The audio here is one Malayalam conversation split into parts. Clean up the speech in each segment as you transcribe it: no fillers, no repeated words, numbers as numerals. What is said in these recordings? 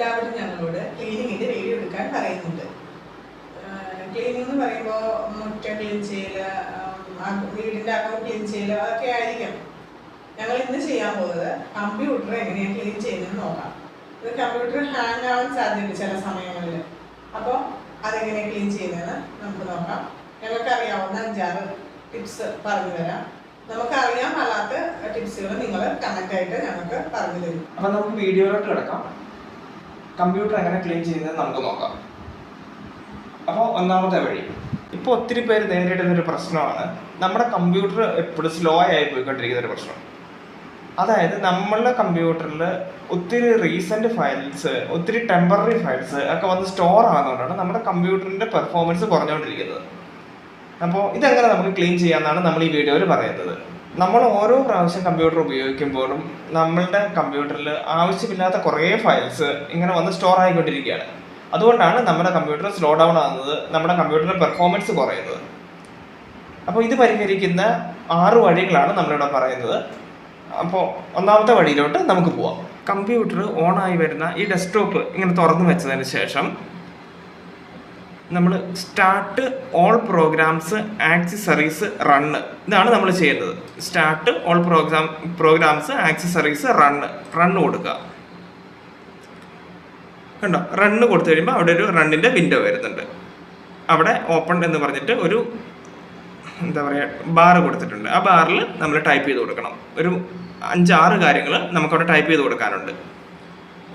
എല്ലാവരും ഞങ്ങളോട് ക്ലീനിങ്ങിൻ്റെ വീഡിയോ എടുക്കാൻ പറയുന്നുണ്ട്. ക്ലീനിങ് എന്ന് പറയുമ്പോൾ മുറ്റ ക്ലീൻ ചെയ്യൽ, വീടിൻ്റെ അകം ക്ലീൻ ചെയ്യൽ, അതൊക്കെ ആയിരിക്കും. ഞങ്ങൾ ഇന്ന് ചെയ്യാൻ പോകുന്നത് കമ്പ്യൂട്ടർ എങ്ങനെയാണ് ക്ലീൻ ചെയ്യുന്നതെന്ന് നോക്കാം. ഇത് കമ്പ്യൂട്ടർ ഹാങ് ആവാൻ സാധ്യതയുണ്ട് ചില സമയങ്ങളിൽ. അപ്പോൾ അതെങ്ങനെ ക്ലീൻ ചെയ്യുന്നതെന്ന് നമുക്ക് നോക്കാം. ഞങ്ങൾക്ക് അറിയാവുന്ന 5-6 ടിപ്സ് പറഞ്ഞു തരാം. നമുക്ക് അറിയാൻ പാടാത്ത ടിപ്സുകൾ നിങ്ങൾ കമന്റായിട്ട് ഞങ്ങൾക്ക് പറഞ്ഞു തരും. അപ്പൊ നമുക്ക് വീഡിയോയിലോട്ട് കിടക്കാം. കമ്പ്യൂട്ടർ എങ്ങനെ ക്ലീൻ ചെയ്യുന്നത് നമുക്ക് നോക്കാം. അപ്പോൾ ഒന്നാമത്തെ വഴി, ഇപ്പോൾ ഒത്തിരി പേര് നേരിടുന്നൊരു പ്രശ്നമാണ് നമ്മുടെ കമ്പ്യൂട്ടർ എപ്പോഴും സ്ലോ ആയി പോയിക്കൊണ്ടിരിക്കുന്ന ഒരു പ്രശ്നം. അതായത് നമ്മളുടെ കമ്പ്യൂട്ടറിൽ ഒത്തിരി റീസെൻറ്റ് ഫയൽസ്, ഒത്തിരി ടെമ്പററി ഫയൽസ് ഒക്കെ വന്ന് സ്റ്റോർ ആകുന്നതുകൊണ്ടാണ് നമ്മുടെ കമ്പ്യൂട്ടറിൻ്റെ പെർഫോമൻസ് കുറഞ്ഞുകൊണ്ടിരിക്കുന്നത്. അപ്പോൾ ഇതെങ്ങനെ നമുക്ക് ക്ലീൻ ചെയ്യാമെന്നാണ് നമ്മൾ ഈ വീഡിയോയിൽ പറയുന്നത്. നമ്മൾ ഓരോ പ്രാവശ്യം കമ്പ്യൂട്ടർ ഉപയോഗിക്കുമ്പോഴും നമ്മളുടെ കമ്പ്യൂട്ടറിൽ ആവശ്യമില്ലാത്ത കുറേ ഫയൽസ് ഇങ്ങനെ വന്ന് സ്റ്റോർ ആയിക്കൊണ്ടിരിക്കുകയാണ്. അതുകൊണ്ടാണ് നമ്മുടെ കമ്പ്യൂട്ടർ സ്ലോ ഡൗൺ ആകുന്നത്, നമ്മുടെ കമ്പ്യൂട്ടറിൻ്റെ പെർഫോമൻസ് കുറയുന്നത്. അപ്പോൾ ഇത് പരിഹരിക്കുന്ന 6 വഴികളാണ് നമ്മളിവിടെ പറയുന്നത്. അപ്പോൾ ഒന്നാമത്തെ വഴിയിലോട്ട് നമുക്ക് പോവാം. കമ്പ്യൂട്ടർ ഓണായി വരുന്ന ഈ ഡെസ്ക്ടോപ്പ് ഇങ്ങനെ തുറന്നു വെച്ചതിന് ശേഷം നമ്മൾ start all programs accessories run, ഇതാണ് നമ്മൾ ചെയ്യുന്നത്. Start all programs accessories run കൊടുക്കുക. കണ്ടോ, റണ്ണ് കൊടുത്തു കഴിയുമ്പോൾ അവിടെ ഒരു റണ്ണിൻ്റെ വിൻഡോ വരുന്നുണ്ട്. അവിടെ ഓപ്പൺ എന്ന് പറഞ്ഞിട്ട് ഒരു എന്താ പറയുക ബാർ കൊടുത്തിട്ടുണ്ട്. ആ ബാറിൽ നമ്മൾ ടൈപ്പ് ചെയ്ത് കൊടുക്കണം. ഒരു 5-6 കാര്യങ്ങൾ നമുക്കവിടെ ടൈപ്പ് ചെയ്ത് കൊടുക്കാനുണ്ട്.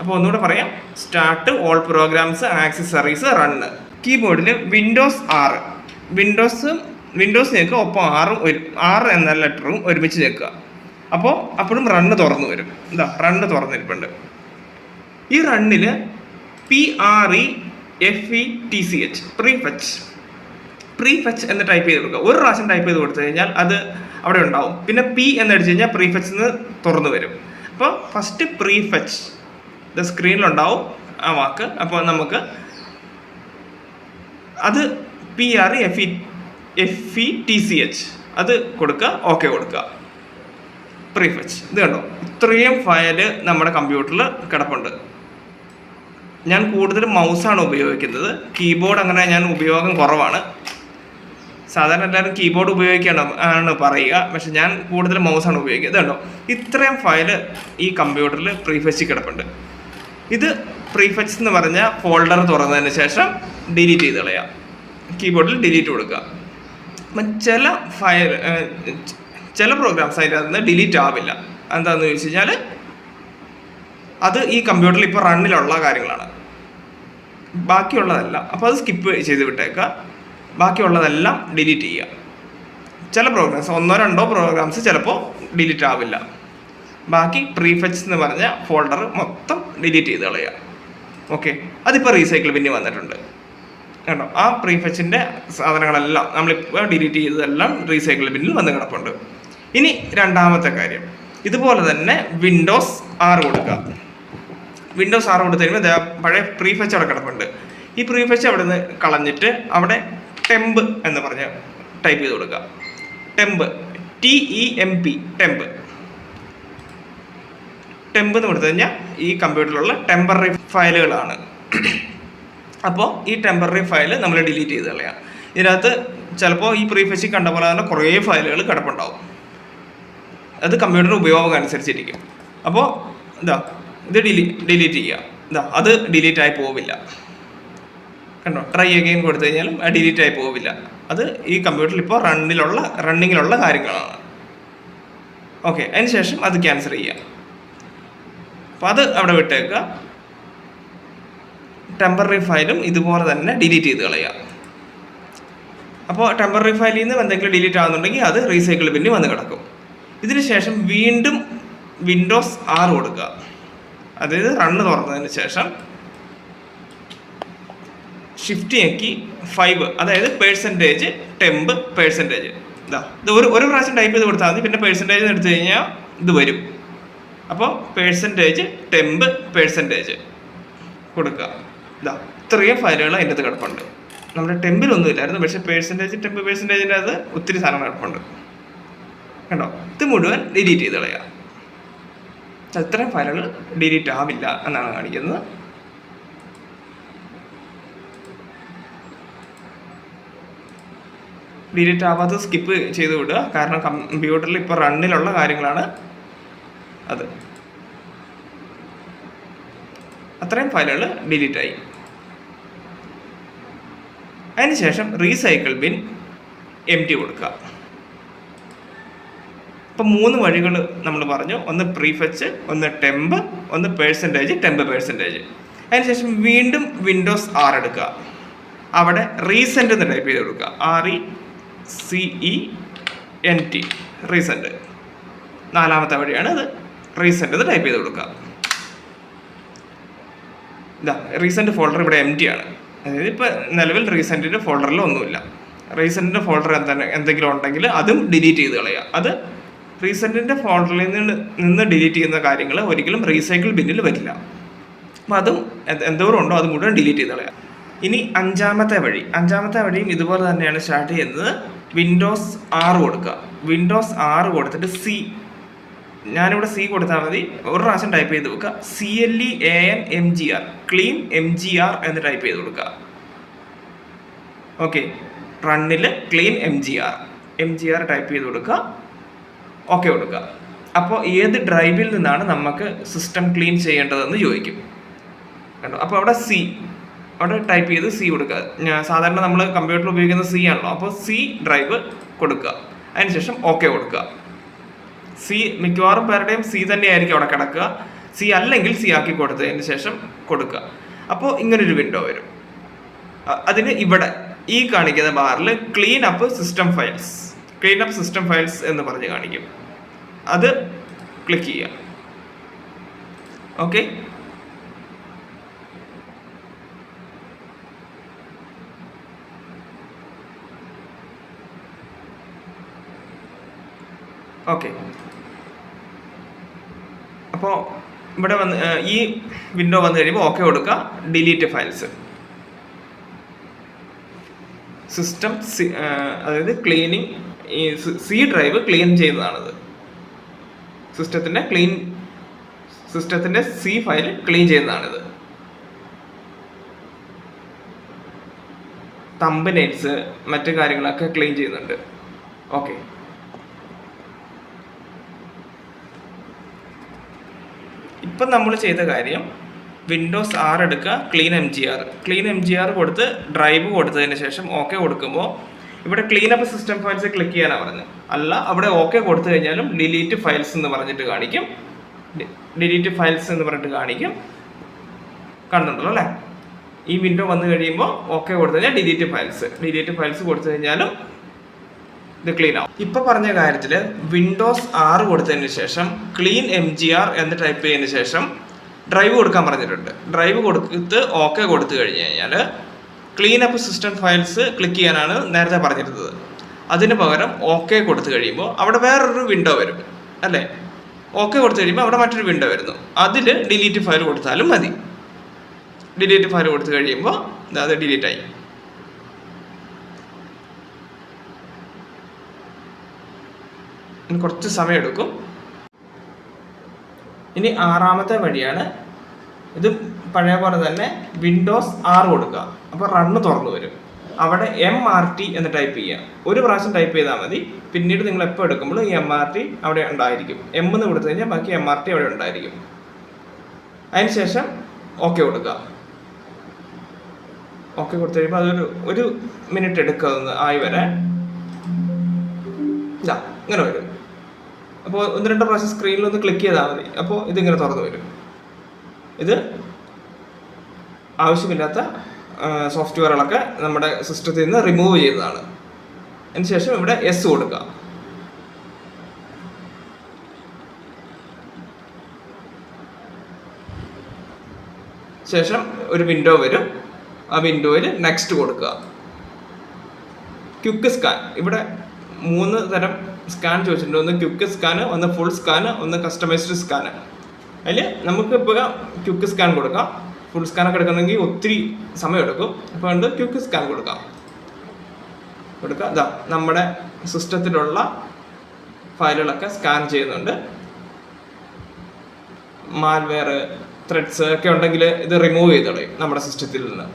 അപ്പോൾ ഒന്നുകൂടെ പറയാം, start all programs accessories run. കീബോർഡിൽ വിൻഡോസ് 6 വിൻഡോസ് ഞെക്കുക, ഒപ്പം 6 എന്ന ലെറ്ററും ഒരുമിച്ച് ഞെക്കുക. അപ്പോൾ അപ്പോഴും റണ്ണ് തുറന്നു വരും. എന്താ റണ്ണ് തുറന്നിരിപ്പുണ്ട്. ഈ റണ്ണിൽ PREFETCH പ്രീഫെച്ച് എന്ന് ടൈപ്പ് ചെയ്ത് കൊടുക്കുക. ഒരു പ്രാവശ്യം ടൈപ്പ് ചെയ്ത് കൊടുത്തു കഴിഞ്ഞാൽ അത് അവിടെ ഉണ്ടാവും. പിന്നെ പി എന്നടിച്ച് കഴിഞ്ഞാൽ പ്രീഫെച്ച് എന്ന് തുറന്നു വരും. അപ്പോൾ ഫസ്റ്റ് പ്രീഫെച്ച് ഇത് സ്ക്രീനിലുണ്ടാവും ആ വാക്ക്. അപ്പോൾ നമുക്ക് അത് PREFETCH അത് കൊടുക്കുക, ഓക്കെ കൊടുക്കുക. പ്രീഫെച്ച് ഇത് കണ്ടോ, ഇത്രയും ഫയല് നമ്മുടെ കമ്പ്യൂട്ടറിൽ കിടപ്പുണ്ട്. ഞാൻ കൂടുതലും മൗസാണ് ഉപയോഗിക്കുന്നത്. കീബോർഡ് അങ്ങനെ ഞാൻ ഉപയോഗം കുറവാണ്. സാധാരണ എല്ലാവരും കീബോർഡ് ഉപയോഗിക്കുകയാണ് പറയുക, പക്ഷെ ഞാൻ കൂടുതൽ മൗസാണ് ഉപയോഗിക്കുന്നത്. കണ്ടോ, ഇത്രയും ഫയല് ഈ കമ്പ്യൂട്ടറിൽ പ്രീഫെച്ച് കിടപ്പുണ്ട്. ഇത് പ്രീഫെച്ച് എന്ന് പറഞ്ഞ ഫോൾഡർ തുറന്നതിന് ശേഷം ഡിലീറ്റ് ചെയ്ത് കളയാം. കീബോർഡിൽ ഡിലീറ്റ് കൊടുക്കുക. അപ്പം ചില പ്രോഗ്രാംസ് അതിൻ്റെ അകത്ത് നിന്ന് ഡിലീറ്റ് ആവില്ല. എന്താണെന്ന് ചോദിച്ചു കഴിഞ്ഞാൽ അത് ഈ കമ്പ്യൂട്ടറിൽ ഇപ്പോൾ റണ്ണിലുള്ള കാര്യങ്ങളാണ്, ബാക്കിയുള്ളതല്ല. അപ്പോൾ അത് സ്കിപ്പ് ചെയ്ത് വിട്ടേക്കുക. ബാക്കിയുള്ളതെല്ലാം ഡിലീറ്റ് ചെയ്യുക. ചില പ്രോഗ്രാംസ് 1-2 പ്രോഗ്രാംസ് ചിലപ്പോൾ ഡിലീറ്റ് ആവില്ല. ബാക്കി പ്രീഫെച്ച് എന്ന് പറഞ്ഞ ഫോൾഡർ മൊത്തം ഡിലീറ്റ് ചെയ്ത് കളയുക. ഓക്കെ, അതിപ്പോൾ റീസൈക്കിൾ ബിന്നിൽ വന്നിട്ടുണ്ട്. കേട്ടോ, ആ പ്രീഫെച്ചിൻ്റെ സാധനങ്ങളെല്ലാം നമ്മളിപ്പോൾ ഡിലീറ്റ് ചെയ്തതെല്ലാം റീസൈക്കിൾ ബിന്നിൽ വന്ന് കിടപ്പുണ്ട്. ഇനി രണ്ടാമത്തെ കാര്യം, ഇതുപോലെ തന്നെ വിൻഡോസ് 6 കൊടുക്കുക. വിൻഡോസ് 6 കൊടുത്തു കഴിയുമ്പോൾ പഴയ പ്രീഫെച്ച് അവിടെ കിടപ്പുണ്ട്. ഈ പ്രീഫെച്ച് അവിടെ നിന്ന് കളഞ്ഞിട്ട് അവിടെ ടെമ്പ് എന്ന് പറഞ്ഞ് ടൈപ്പ് ചെയ്ത് കൊടുക്കുക. ടെമ്പ് TEMP ടെമ്പ് എന്ന് കൊടുത്തു കഴിഞ്ഞാൽ ഈ കമ്പ്യൂട്ടറിലുള്ള ടെമ്പററി ഫയലുകളാണ്. അപ്പോൾ ഈ ടെമ്പററി ഫയൽ നമ്മൾ ഡിലീറ്റ് ചെയ്ത് കളയാം. ഇതിനകത്ത് ചിലപ്പോൾ ഈ പ്രീഫെച്ച് കണ്ട പോലെ തന്നെ കുറേ ഫയലുകൾ കിടപ്പുണ്ടാവും. അത് കമ്പ്യൂട്ടറിൻ്റെ ഉപയോഗം അനുസരിച്ചിരിക്കും. അപ്പോൾ ഇത് ഡിലീറ്റ് ചെയ്യുക. അത് ഡിലീറ്റ് ആയി പോവില്ല. കണ്ടോ, ട്രൈ അഗെയിൻ കൊടുത്തു കഴിഞ്ഞാലും ഡിലീറ്റ് ആയി പോവില്ല. അത് ഈ കമ്പ്യൂട്ടറിൽ ഇപ്പോൾ റണ്ണിങ്ങിലുള്ള കാര്യങ്ങളാണ്. ഓക്കെ, അതിന് ശേഷം അത് ക്യാൻസൽ ചെയ്യുക. അപ്പോൾ അത് അവിടെ വിട്ടേക്കുക. ടെമ്പററി ഫയലും ഇതുപോലെ തന്നെ ഡിലീറ്റ് ചെയ്ത് കളയുക. അപ്പോൾ ടെമ്പററി ഫയലിൽ നിന്ന് എന്തെങ്കിലും ഡിലീറ്റ് ആകുന്നുണ്ടെങ്കിൽ അത് റീസൈക്കിൾ ബിന്നിൽ വന്ന് കിടക്കും. ഇതിന് ശേഷം വീണ്ടും വിൻഡോസ് 6 കൊടുക്കുക. അതായത് റണ്ണ് തുറന്നതിന് ശേഷം ഷിഫ്റ്റ് ഞെക്കി 5, അതായത് %temp ഇത് ഒരു പ്രാവശ്യം ടൈപ്പ് ചെയ്ത് കൊടുത്താൽ മതി. പിന്നെ പെർസെൻറ്റേജ് എടുത്തു കഴിഞ്ഞാൽ ഇത് വരും. അപ്പോൾ %temp കൊടുക്കുക. ഇത്രയും ഫയലുകൾ അതിൻ്റെ അകത്ത് കിടപ്പുണ്ട്. നമ്മുടെ ടെമ്പിലൊന്നും ഇല്ലായിരുന്നു, പക്ഷേ %temp അത് ഒത്തിരി സാധനം കിടപ്പുണ്ട്. കണ്ടോ, ഇത് മുഴുവൻ ഡിലീറ്റ് ചെയ്ത് കളയുക. ഇത്രയും ഫയലുകൾ ഡിലീറ്റ് ആവില്ല എന്നാണ് കാണിക്കുന്നത്. ഡിലീറ്റ് ആവാത്തത് സ്കിപ്പ് ചെയ്ത് വിടുക. കാരണം കമ്പ്യൂട്ടറിൽ ഇപ്പോൾ റണ്ണിലുള്ള കാര്യങ്ങളാണ് അത്. അത്രയും ഫയലുകൾ ഡിലീറ്റ് ആയി. അതിനുശേഷം റീസൈക്കിൾ ബിൻ എംപ്റ്റി കൊടുക്കുക. ഇപ്പം 3 വഴികൾ നമ്മൾ പറഞ്ഞു. ഒന്ന് പ്രീഫെച്ച്, ഒന്ന് ടെമ്പ്, ഒന്ന് ടെമ്പ് പെർസെൻറ്റേജ്. അതിനുശേഷം വീണ്ടും വിൻഡോസ് 6 എടുക്കുക. അവിടെ റീസെൻ്റ് എന്ന് ടൈപ്പ് ചെയ്ത് കൊടുക്കുക. RECENT recent. 4ാമത്തെ വഴിയാണ് അത്. റീസെൻ്റ് എന്ന് ടൈപ്പ് ചെയ്ത് കൊടുക്കുക. ഇതാ റീസെൻ്റ് ഫോൾഡർ ഇവിടെ എംപ്റ്റി ആണ്. അതായത് ഇപ്പോൾ നിലവിൽ റീസെൻറ്റിൻ്റെ ഫോൾഡറിൽ ഒന്നുമില്ല. റീസെൻറ്റിൻ്റെ ഫോൾഡർ എന്തെങ്കിലും ഉണ്ടെങ്കിൽ അതും ഡിലീറ്റ് ചെയ്ത് കളയുക. അത് റീസെൻറ്റിൻ്റെ ഫോൾഡറിൽ നിന്ന് ഡിലീറ്റ് ചെയ്യുന്ന കാര്യങ്ങൾ ഒരിക്കലും റീസൈക്കിൾ ബിന്നിൽ വരില്ല. അപ്പോൾ അതും എന്തോരം ഉണ്ടോ അത് മുഴുവൻ ഡിലീറ്റ് ചെയ്ത് കളയുക. ഇനി 5ാമത്തെ വഴിയും ഇതുപോലെ തന്നെയാണ് സ്റ്റാർട്ട് ചെയ്യുന്നത്. വിൻഡോസ് 6 കൊടുക്കുക. വിൻഡോസ് 6 കൊടുത്തിട്ട് ഞാനിവിടെ C കൊടുത്താൽ മതി. ഒരു പ്രാവശ്യം ടൈപ്പ് ചെയ്ത് വെക്കുക. CLEANMGR ക്ലീൻ MGR എന്ന് ടൈപ്പ് ചെയ്ത് കൊടുക്കുക. ഓക്കെ, റണ്ണിൽ ക്ലീൻ MGR ടൈപ്പ് ചെയ്ത് കൊടുക്കുക. ഓക്കെ കൊടുക്കുക. അപ്പോൾ ഏത് ഡ്രൈവിൽ നിന്നാണ് നമുക്ക് സിസ്റ്റം ക്ലീൻ ചെയ്യേണ്ടതെന്ന് ചോദിക്കും. കണ്ടോ? അപ്പോൾ അവിടെ ടൈപ്പ് ചെയ്ത് C കൊടുക്കുക. സാധാരണ നമ്മൾ കമ്പ്യൂട്ടറിൽ ഉപയോഗിക്കുന്ന C ആണല്ലോ. അപ്പോൾ C ഡ്രൈവ് കൊടുക്കുക. അതിനുശേഷം ഓക്കെ കൊടുക്കുക. മിക്കവാറും പേരുടെയും C തന്നെയായിരിക്കും അവിടെ കിടക്കുക. C അല്ലെങ്കിൽ C ആക്കി കൊടുത്തതിന് ശേഷം കൊടുക്കുക. അപ്പോൾ ഇങ്ങനൊരു വിൻഡോ വരും. അതിന് ഇവിടെ ഈ കാണിക്കുന്ന ബാറിൽ ക്ലീൻ അപ്പ് സിസ്റ്റം ഫയൽസ് എന്ന് പറഞ്ഞ് കാണിക്കും. അത് ക്ലിക്ക് ചെയ്യുക. ഓക്കെ, അപ്പോൾ ഇവിടെ ഈ വിൻഡോ വന്നു കഴിയുമ്പോൾ ഓക്കെ കൊടുക്കുക. ഡിലീറ്റ് ഫയൽസ് സിസ്റ്റം അതായത് ക്ലീനിങ് ഈ C ഡ്രൈവ് ക്ലീൻ ചെയ്യുന്നതാണത്. സിസ്റ്റത്തിൻ്റെ C ഫയൽ ക്ലീൻ ചെയ്യുന്നതാണിത്. തംബ്നെയിൽസ് മറ്റു കാര്യങ്ങളൊക്കെ ക്ലീൻ ചെയ്യുന്നുണ്ട്. ഓക്കെ, ഇപ്പം നമ്മൾ ചെയ്ത കാര്യം വിൻഡോസ് 6 എടുക്കുക. ക്ലീൻ MGR കൊടുത്ത് ഡ്രൈവ് കൊടുത്തതിന് ശേഷം ഓക്കെ കൊടുക്കുമ്പോൾ ഇവിടെ clean up system files click ചെയ്യാനാണ് പറഞ്ഞത്. അല്ല, അവിടെ ഓക്കെ കൊടുത്തു കഴിഞ്ഞാലും ഡിലീറ്റ് ഫയൽസ് എന്ന് പറഞ്ഞിട്ട് കാണിക്കും. കാണുന്നുണ്ടല്ലോ അല്ലേ? ഈ വിൻഡോ വന്നു കഴിയുമ്പോൾ ഓക്കെ കൊടുത്തു കഴിഞ്ഞാൽ ഡിലീറ്റ് ഫയൽസ് കൊടുത്തു കഴിഞ്ഞാലും ഇത് ക്ലീൻ ആവും. ഇപ്പം പറഞ്ഞ കാര്യത്തിൽ വിൻഡോസ് 6 കൊടുത്തതിന് ശേഷം ക്ലീൻ MGR എന്ന് ടൈപ്പ് ചെയ്തതിന് ശേഷം ഡ്രൈവ് കൊടുക്കാൻ പറഞ്ഞിട്ടുണ്ട്. ഡ്രൈവ് കൊടുത്ത് ഓക്കെ കൊടുത്തു കഴിഞ്ഞ് കഴിഞ്ഞാൽ clean up system files click ചെയ്യാനാണ് നേരത്തെ പറഞ്ഞിരുന്നത്. അതിന് പകരം ഓക്കെ കൊടുത്തു കഴിയുമ്പോൾ അവിടെ വേറൊരു വിൻഡോ വരും അല്ലേ? ഓക്കെ കൊടുത്തു കഴിയുമ്പോൾ അവിടെ മറ്റൊരു വിൻഡോ വരുന്നു. അതിൽ ഡിലീറ്റ് ഫയൽ കൊടുത്താലും മതി. ഡിലീറ്റ് ഫയൽ കൊടുത്തു കഴിയുമ്പോൾ അത് ഡിലീറ്റ് ആയി. കുറച്ച് സമയം എടുക്കും. ഇനി 6ാമത്തെ വഴിയാണ്. ഇത് പഴയ പോലെ തന്നെ വിൻഡോസ് 6 കൊടുക്കുക. അപ്പോൾ റണ്ണ് തുറന്നു വരും. അവിടെ MRT എന്ന് ടൈപ്പ് ചെയ്യുക. ഒരു പ്രാവശ്യം ടൈപ്പ് ചെയ്താൽ മതി. പിന്നീട് നിങ്ങൾ എപ്പോൾ എടുക്കുമ്പോൾ ഈ MRT അവിടെ ഉണ്ടായിരിക്കും. M എന്ന് കൊടുത്തു കഴിഞ്ഞാൽ ബാക്കി MRT അവിടെ ഉണ്ടായിരിക്കും. അതിനുശേഷം ഓക്കെ കൊടുക്കുക. ഓക്കെ കൊടുത്തു കഴിയുമ്പോൾ ഒരു മിനിറ്റ് എടുക്കുക ആയി വരാൻ. ഇങ്ങനെ വരും. അപ്പോൾ 1-2 പ്രാവശ്യം സ്ക്രീനിലൊന്ന് ക്ലിക്ക് ചെയ്താൽ മതി. അപ്പോൾ ഇതിങ്ങനെ തുറന്നു വരും. ഇത് ആവശ്യമില്ലാത്ത സോഫ്റ്റ്വെയറുകളൊക്കെ നമ്മുടെ സിസ്റ്റത്തിൽ നിന്ന് റിമൂവ് ചെയ്തതാണ്. അതിനുശേഷം ഇവിടെ S കൊടുക്കുക. ശേഷം ഒരു വിൻഡോ വരും. ആ വിൻഡോയിൽ നെക്സ്റ്റ് കൊടുക്കുക. Quick scan. ഇവിടെ 3 തരം സ്കാൻ ചോദിച്ചിട്ടുണ്ട്. ഒന്ന് ക്വിക്ക് സ്കാൻ, ഒന്ന് ഫുൾ സ്കാൻ, ഒന്ന് കസ്റ്റമൈസ്ഡ് സ്കാൻ. അതിൽ നമുക്കിപ്പോൾ ക്വിക്ക് സ്കാൻ കൊടുക്കാം. ഫുൾ സ്കാനൊക്കെ എടുക്കണമെങ്കിൽ ഒത്തിരി സമയം എടുക്കും. അപ്പോൾ അതുകൊണ്ട് ക്വിക്ക് സ്കാൻ കൊടുക്കാം. ഇതാ നമ്മുടെ സിസ്റ്റത്തിലുള്ള ഫയലുകളൊക്കെ സ്കാൻ ചെയ്യുന്നുണ്ട്. മാൽവെയർ, ത്രെഡ്സ് ഒക്കെ ഉണ്ടെങ്കിൽ ഇത് റിമൂവ് ചെയ്ത് കളയും നമ്മുടെ സിസ്റ്റത്തിൽ നിന്ന്.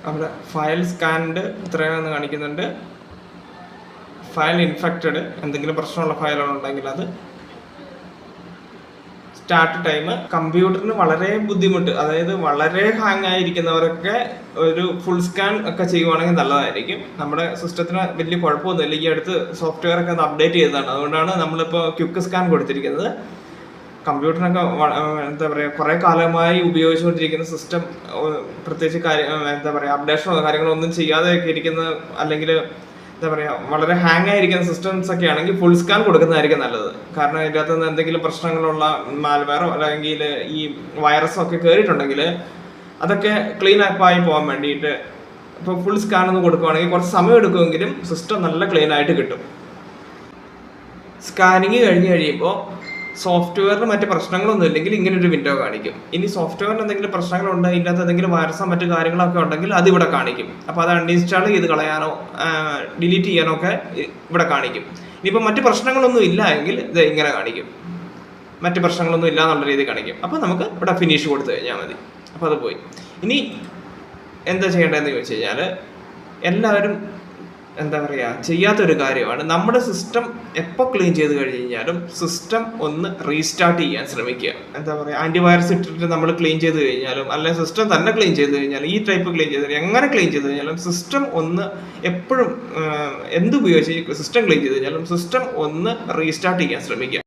അവിടെ ഫയൽ സ്കാൻഡ് ഇത്രയാണെന്ന് കാണിക്കുന്നുണ്ട്. ഫയൽ ഇൻഫെക്റ്റഡ്, എന്തെങ്കിലും പ്രശ്നമുള്ള ഫയലുകളുണ്ടെങ്കിൽ അത് സ്റ്റാർട്ട് ടൈം. കമ്പ്യൂട്ടറിന് വളരെ ബുദ്ധിമുട്ട്, അതായത് വളരെ ഹാങ് ആയിരിക്കുന്നവരൊക്കെ ഒരു ഫുൾ സ്കാൻ ഒക്കെ ചെയ്യുവാണെങ്കിൽ നല്ലതായിരിക്കും. നമ്മുടെ സിസ്റ്റത്തിന് വലിയ കുഴപ്പമൊന്നുമില്ല. ഈ അടുത്ത് സോഫ്റ്റ്വെയർ ഒക്കെ ഒന്ന് അപ്ഡേറ്റ് ചെയ്തതാണ്, അതുകൊണ്ടാണ് നമ്മളിപ്പോൾ ക്വിക്ക് സ്കാൻ കൊടുത്തിരിക്കുന്നത്. കമ്പ്യൂട്ടറിനൊക്കെ എന്താ പറയുക, കുറേ കാലമായി ഉപയോഗിച്ചുകൊണ്ടിരിക്കുന്ന സിസ്റ്റം, പ്രത്യേകിച്ച് എന്താ പറയുക അപ്ഡേഷനോ കാര്യങ്ങളോ ഒന്നും ചെയ്യാതെയൊക്കെ ഇരിക്കുന്ന, അല്ലെങ്കിൽ എന്താ പറയുക വളരെ ഹാങ് ആയിരിക്കുന്ന സിസ്റ്റംസ് ഒക്കെ ആണെങ്കിൽ ഫുൾ സ്കാൻ കൊടുക്കുന്നതായിരിക്കും നല്ലത്. കാരണം ഇതിനകത്ത് നിന്ന് എന്തെങ്കിലും പ്രശ്നങ്ങളുള്ള മാൽവെയറോ അല്ലെങ്കിൽ ഈ വൈറസോ ഒക്കെ കയറിയിട്ടുണ്ടെങ്കിൽ അതൊക്കെ ക്ലീൻ ആയി പോകാൻ വേണ്ടിയിട്ട് ഇപ്പോൾ ഫുൾ സ്കാൻ ഒന്ന് കൊടുക്കുവാണെങ്കിൽ കുറച്ച് സമയം എടുക്കുമെങ്കിലും സിസ്റ്റം നല്ല ക്ലീൻ ആയിട്ട് കിട്ടും. സ്കാനിങ് കഴിഞ്ഞ് കഴിയുമ്പോൾ സോഫ്റ്റ്വെയറിന് മറ്റ് പ്രശ്നങ്ങളൊന്നും ഇല്ലെങ്കിൽ ഇങ്ങനെ ഒരു വിൻഡോ കാണിക്കും. ഇനി സോഫ്റ്റ്വെയറിന് എന്തെങ്കിലും പ്രശ്നങ്ങളുണ്ട്, ഇതിൻ്റെ അകത്ത് എന്തെങ്കിലും വൈറസോ മറ്റു കാര്യങ്ങളൊക്കെ ഉണ്ടെങ്കിൽ അത് ഇവിടെ കാണിക്കും. അപ്പോൾ അത് അൺഇൻസ്റ്റാൾ ചെയ്ത് കളയാനോ ഡിലീറ്റ് ചെയ്യാനോ ഒക്കെ ഇവിടെ കാണിക്കും. ഇനിയിപ്പോൾ മറ്റ് പ്രശ്നങ്ങളൊന്നും ഇല്ല എങ്കിൽ ഇത് ഇങ്ങനെ കാണിക്കും, മറ്റ് പ്രശ്നങ്ങളൊന്നും ഇല്ല എന്നുള്ള രീതിയിൽ കാണിക്കും. അപ്പോൾ നമുക്ക് ഇവിടെ ഫിനിഷ് കൊടുത്തു കഴിഞ്ഞാൽ മതി. അപ്പോൾ അത് പോയി. ഇനി എന്താ ചെയ്യേണ്ടതെന്ന് ചോദിച്ചു കഴിഞ്ഞാൽ, എല്ലാവരും എന്താ പറയുക ചെയ്യാത്തൊരു കാര്യമാണ്, നമ്മുടെ സിസ്റ്റം എപ്പോൾ ക്ലീൻ ചെയ്ത് കഴിഞ്ഞ് കഴിഞ്ഞാലും സിസ്റ്റം ഒന്ന് റീസ്റ്റാർട്ട് ചെയ്യാൻ ശ്രമിക്കുക. എന്താ പറയുക, ആൻറ്റിവൈറസ് ഇട്ടിട്ട് നമ്മൾ ക്ലീൻ ചെയ്ത് കഴിഞ്ഞാലും അല്ലെങ്കിൽ സിസ്റ്റം തന്നെ ക്ലീൻ ചെയ്ത് കഴിഞ്ഞാലും ഈ ടൈപ്പ് ക്ലീൻ ചെയ്ത് എങ്ങനെ ക്ലീൻ ചെയ്ത് കഴിഞ്ഞാലും സിസ്റ്റം ഒന്ന് എപ്പോഴും എന്തുപയോഗിച്ച് സിസ്റ്റം ക്ലീൻ ചെയ്ത് കഴിഞ്ഞാലും സിസ്റ്റം ഒന്ന് റീസ്റ്റാർട്ട് ചെയ്യാൻ ശ്രമിക്കുക.